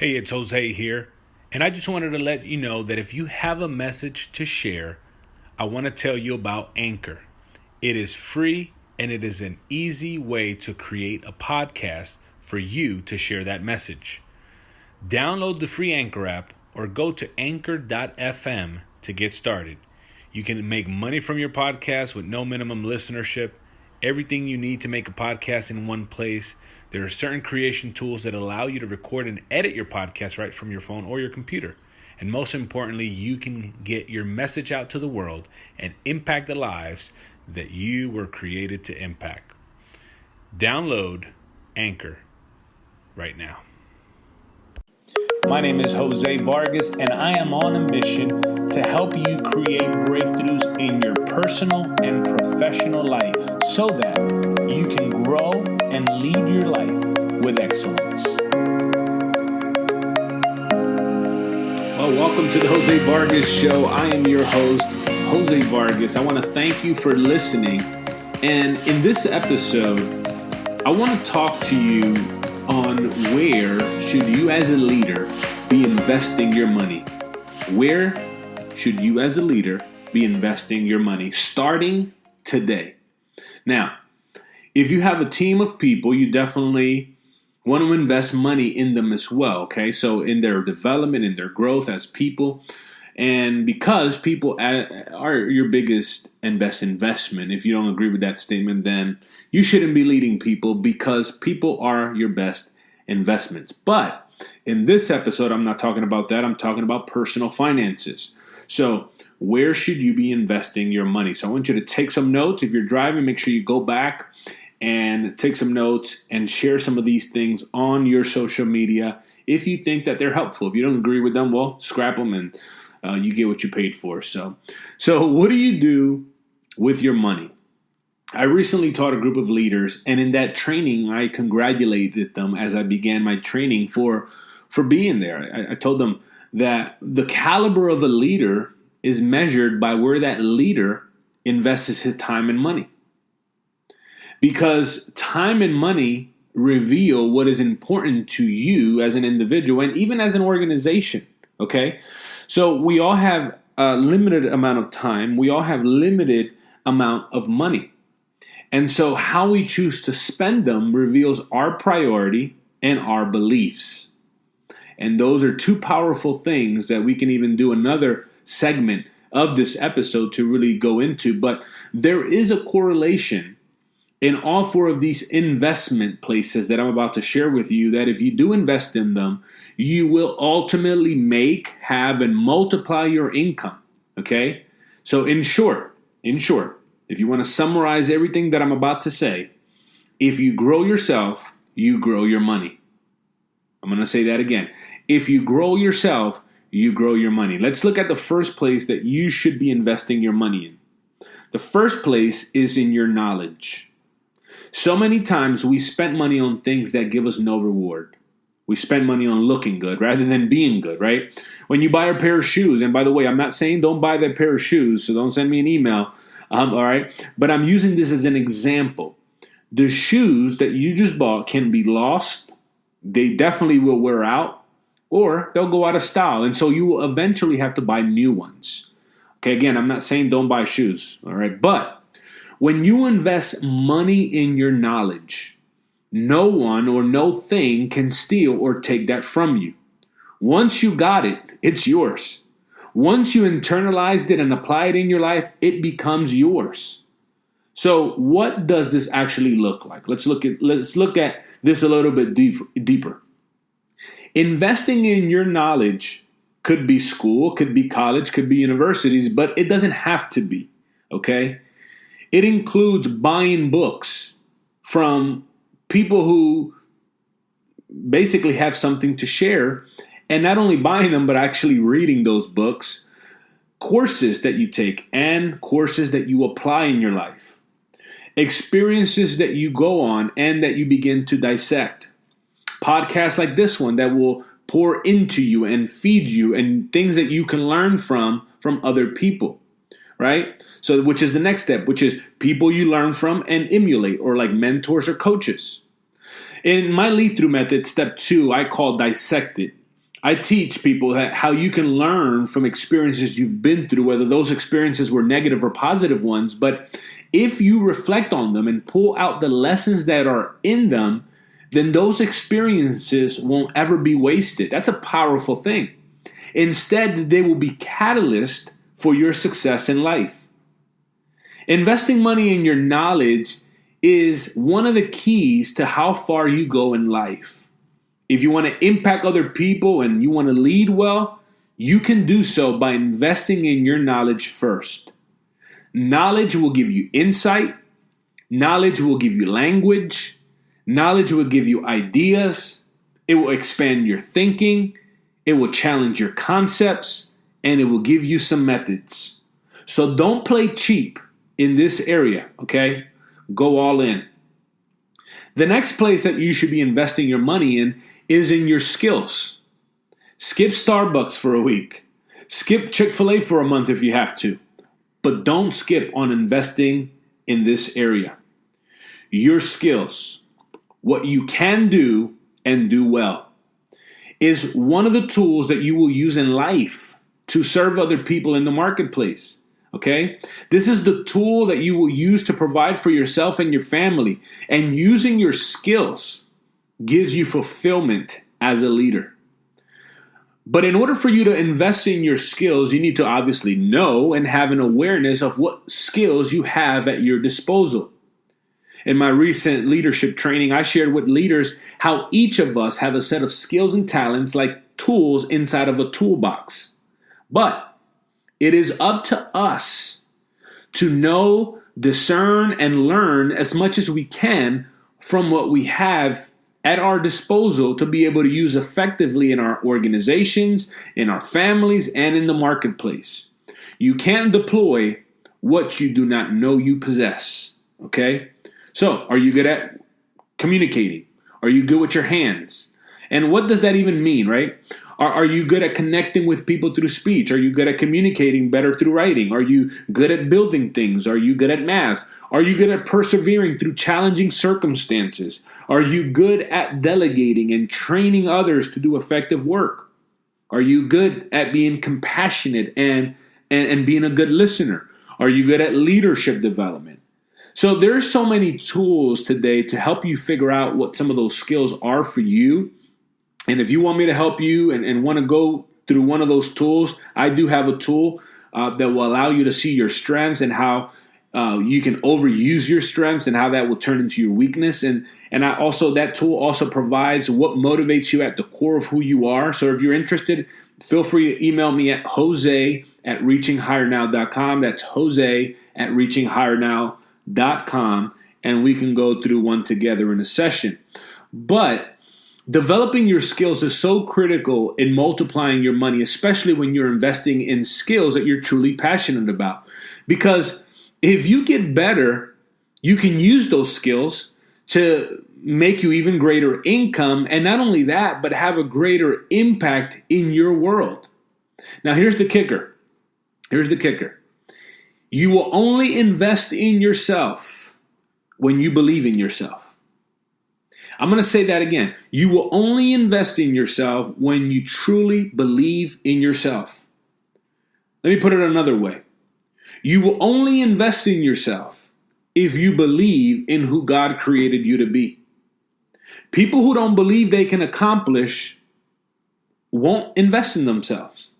Hey, it's Jose here, and I just wanted to let you know that if you have a message to share, I want to tell you about Anchor. It is free and it is an easy way to create a podcast for you to share that message. Download the free Anchor app or go to anchor.fm to get started. You can make money from your podcast with no minimum listenership. Everything you need to make a podcast in one place. There are certain creation tools that allow you to record and edit your podcast right from your phone or your computer. And most importantly, you can get your message out to the world and impact the lives that you were created to impact. Download Anchor right now. My name is Jose Vargas, and I am on a mission to help you create breakthroughs in your personal and professional life so that you can grow and lead your life with excellence. Well, welcome to the Jose Vargas Show. I am your host, Jose Vargas. I want to thank you for listening. And in this episode, I want to talk to you on where should you as a leader be investing your money. Where should you as a leader be investing your money starting today? Now, if you have a team of people, you definitely want to invest money in them as well, okay? So in their development, in their growth as people. And because people are your biggest and best investment, if you don't agree with that statement, then you shouldn't be leading people because people are your best investments. But in this episode, I'm not talking about that. I'm talking about personal finances. So where should you be investing your money? So I want you to take some notes. If you're driving, make sure you go back and take some notes and share some of these things on your social media if you think that they're helpful. If you don't agree with them, well, scrap them and you get what you paid for. So what do you do with your money? I recently taught a group of leaders, and in that training, I congratulated them as I began my training for being there. I told them that the caliber of a leader is measured by where that leader invests his time and money. Because time and money reveal what is important to you as an individual and even as an organization, okay? So we all have a limited amount of time. We all have limited amount of money. And so how we choose to spend them reveals our priority and our beliefs. And those are two powerful things that we can even do another segment of this episode to really go into. But there is a correlation in all four of these investment places that I'm about to share with you, that if you do invest in them, you will ultimately make, have, and multiply your income, okay? So in short, if you want to summarize everything that I'm about to say, if you grow yourself, you grow your money. I'm going to say that again. If you grow yourself, you grow your money. Let's look at the first place that you should be investing your money in. The first place is in your knowledge. So many times we spend money on things that give us no reward. We spend money on looking good rather than being good, right? When you buy a pair of shoes, and by the way, I'm not saying don't buy that pair of shoes, so don't send me an email, all right? But I'm using this as an example. The shoes that you just bought can be lost. They definitely will wear out, or they'll go out of style. And so you will eventually have to buy new ones. Okay, again, I'm not saying don't buy shoes, all right? But when you invest money in your knowledge, no one or no thing can steal or take that from you. Once you got it, it's yours. Once you internalized it and apply it in your life, it becomes yours. So what does this actually look like? Let's look at this a little bit deeper. Investing in your knowledge could be school, could be college, could be universities, but it doesn't have to be, okay? It includes buying books from people who basically have something to share, and not only buying them, but actually reading those books, courses that you take, and courses that you apply in your life, experiences that you go on and that you begin to dissect, podcasts like this one that will pour into you and feed you, and things that you can learn from other people. Right? So, which is the next step, which is people you learn from and emulate, or like mentors or coaches. In my lead through method, step 2, I call dissect it. I teach people that how you can learn from experiences you've been through, whether those experiences were negative or positive ones. But if you reflect on them and pull out the lessons that are in them, then those experiences won't ever be wasted. That's a powerful thing. Instead, they will be catalyst for your success in life. Investing money in your knowledge is one of the keys to how far you go in life. If you want to impact other people and you want to lead well, you can do so by investing in your knowledge first. Knowledge will give you insight. Knowledge will give you language. Knowledge will give you ideas. It will expand your thinking. It will challenge your concepts. And it will give you some methods. So don't play cheap in this area, okay? Go all in. The next place that you should be investing your money in is in your skills. Skip Starbucks for a week. Skip Chick-fil-A for a month if you have to. But don't skip on investing in this area. Your skills, what you can do and do well, is one of the tools that you will use in life to serve other people in the marketplace. Okay? This is the tool that you will use to provide for yourself and your family. And using your skills gives you fulfillment as a leader. But in order for you to invest in your skills, you need to obviously know and have an awareness of what skills you have at your disposal. In my recent leadership training, I shared with leaders how each of us have a set of skills and talents like tools inside of a toolbox. But it is up to us to know, discern, and learn as much as we can from what we have at our disposal to be able to use effectively in our organizations, in our families, and in the marketplace. You can't deploy what you do not know you possess, okay? So, are you good at communicating? Are you good with your hands? And what does that even mean, right? Are you good at connecting with people through speech? Are you good at communicating better through writing? Are you good at building things? Are you good at math? Are you good at persevering through challenging circumstances? Are you good at delegating and training others to do effective work? Are you good at being compassionate and being a good listener? Are you good at leadership development? So there are so many tools today to help you figure out what some of those skills are for you. And if you want me to help you and want to go through one of those tools, I do have a tool that will allow you to see your strengths and how you can overuse your strengths and how that will turn into your weakness. And that tool also provides what motivates you at the core of who you are. So if you're interested, feel free to email me at jose@reachinghighernow.com. That's jose@reachinghighernow.com. And we can go through one together in a session. But developing your skills is so critical in multiplying your money, especially when you're investing in skills that you're truly passionate about. Because if you get better, you can use those skills to make you even greater income. And not only that, but have a greater impact in your world. Now, here's the kicker. You will only invest in yourself when you believe in yourself. I'm going to say that again. You will only invest in yourself when you truly believe in yourself. Let me put it another way. You will only invest in yourself if you believe in who God created you to be. People who don't believe they can accomplish won't invest in themselves.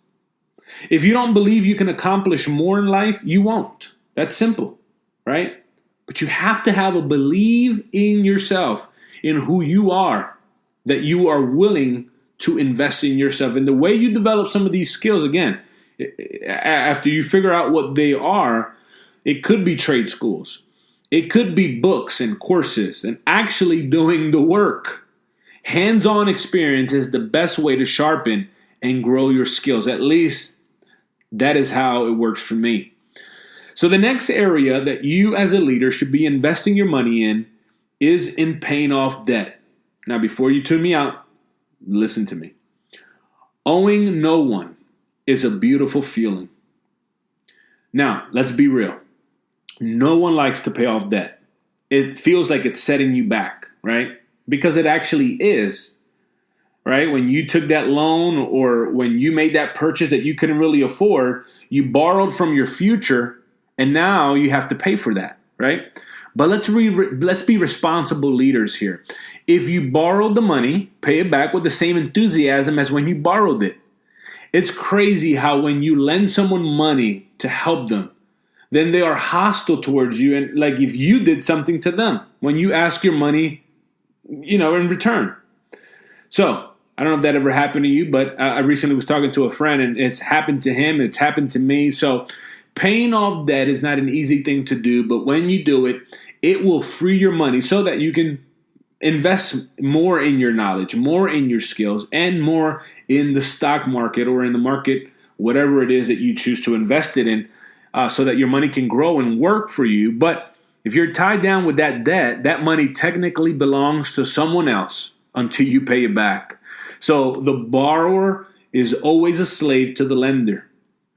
If you don't believe you can accomplish more in life, you won't. That's simple, right? But you have to have a believe in yourself, in who you are, that you are willing to invest in yourself. And the way you develop some of these skills, again, after you figure out what they are, it could be trade schools. It could be books and courses and actually doing the work. Hands-on experience is the best way to sharpen and grow your skills. At least that is how it works for me. So the next area that you as a leader should be investing your money in is in paying off debt. Now, before you tune me out, listen to me. Owing no one is a beautiful feeling. Now, let's be real. No one likes to pay off debt. It feels like it's setting you back, right? Because it actually is. right? When you took that loan or when you made that purchase that you couldn't really afford, you borrowed from your future and now you have to pay for that, right? But let's be responsible leaders here. If you borrowed the money, pay it back with the same enthusiasm as when you borrowed it. It's crazy how when you lend someone money to help them, then they are hostile towards you, and like if you did something to them when you ask your money, in return. So I don't know if that ever happened to you, but I recently was talking to a friend, and it's happened to him. It's happened to me. So paying off debt is not an easy thing to do, but when you do it, it will free your money so that you can invest more in your knowledge, more in your skills, and more in the stock market or in the market, whatever it is that you choose to invest it in, so that your money can grow and work for you. But if you're tied down with that debt, that money technically belongs to someone else until you pay it back. So the borrower is always a slave to the lender,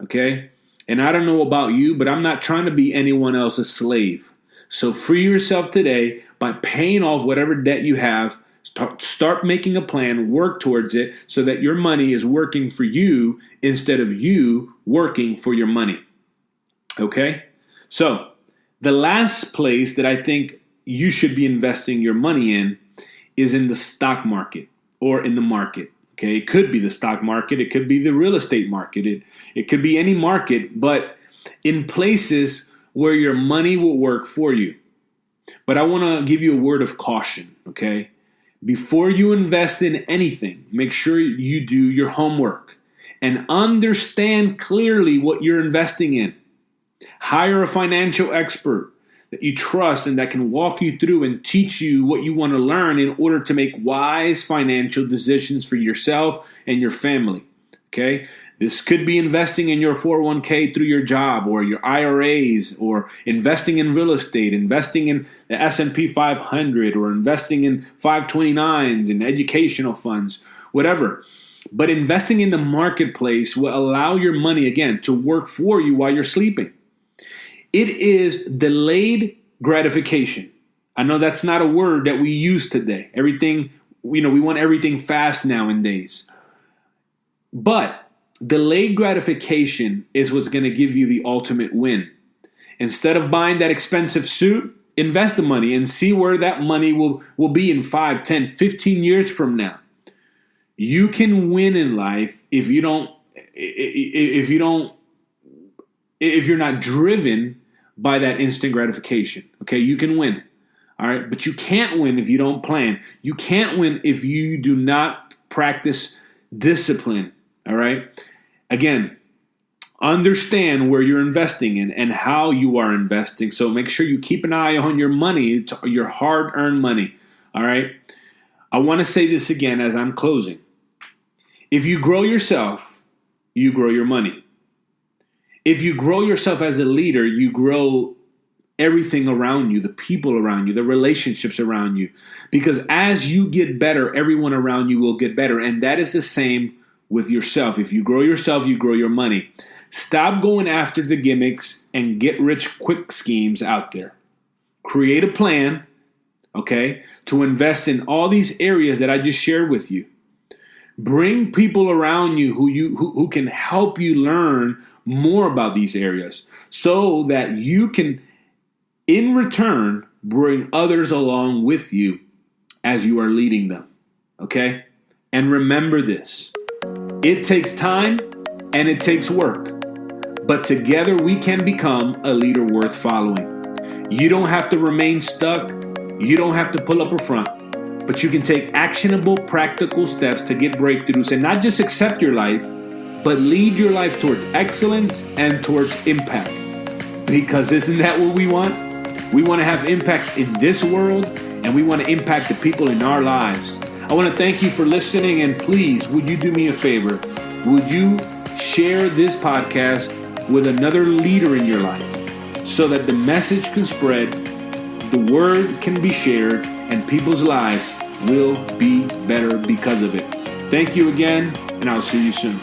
okay? And I don't know about you, but I'm not trying to be anyone else's slave. So free yourself today by paying off whatever debt you have. Start making a plan, work towards it so that your money is working for you instead of you working for your money. Okay? So the last place that I think you should be investing your money in is in the stock market or in the market. Okay? It could be the stock market. It could be the real estate market. It could be any market, but in places where your money will work for you. But I want to give you a word of caution, okay? Before you invest in anything, make sure you do your homework and understand clearly what you're investing in. Hire a financial expert that you trust and that can walk you through and teach you what you want to learn in order to make wise financial decisions for yourself and your family, okay? This could be investing in your 401k through your job or your IRAs, or investing in real estate, investing in the S&P 500, or investing in 529s and educational funds, whatever. But investing in the marketplace will allow your money, again, to work for you while you're sleeping. It is delayed gratification. I know that's not a word that we use today. Everything, we want everything fast nowadays. But delayed gratification is what's going to give you the ultimate win. Instead of buying that expensive suit, invest the money and see where that money will be in 5, 10, 15 years from now. You can win in life if you're not driven by that instant gratification. Okay, you can win. All right, but you can't win if you don't plan. You can't win if you do not practice discipline. All right. Again, understand where you're investing in and how you are investing. So make sure you keep an eye on your money, your hard-earned money. All right. I want to say this again as I'm closing. If you grow yourself, you grow your money. If you grow yourself as a leader, you grow everything around you, the people around you, the relationships around you. Because as you get better, everyone around you will get better. And that is the same with yourself. If you grow yourself, you grow your money. Stop going after the gimmicks and get rich quick schemes out there. Create a plan, okay, to invest in all these areas that I just shared with you. Bring people around you who can help you learn more about these areas so that you can, in return, bring others along with you as you are leading them, okay? And remember this. It takes time and it takes work, but together we can become a leader worth following. You don't have to remain stuck. You don't have to pull up a front, but you can take actionable, practical steps to get breakthroughs and not just accept your life, but lead your life towards excellence and towards impact. Because isn't that what we want? We want to have impact in this world, and we want to impact the people in our lives. I want to thank you for listening, and please, would you do me a favor? Would you share this podcast with another leader in your life so that the message can spread, the word can be shared, and people's lives will be better because of it. Thank you again, and I'll see you soon.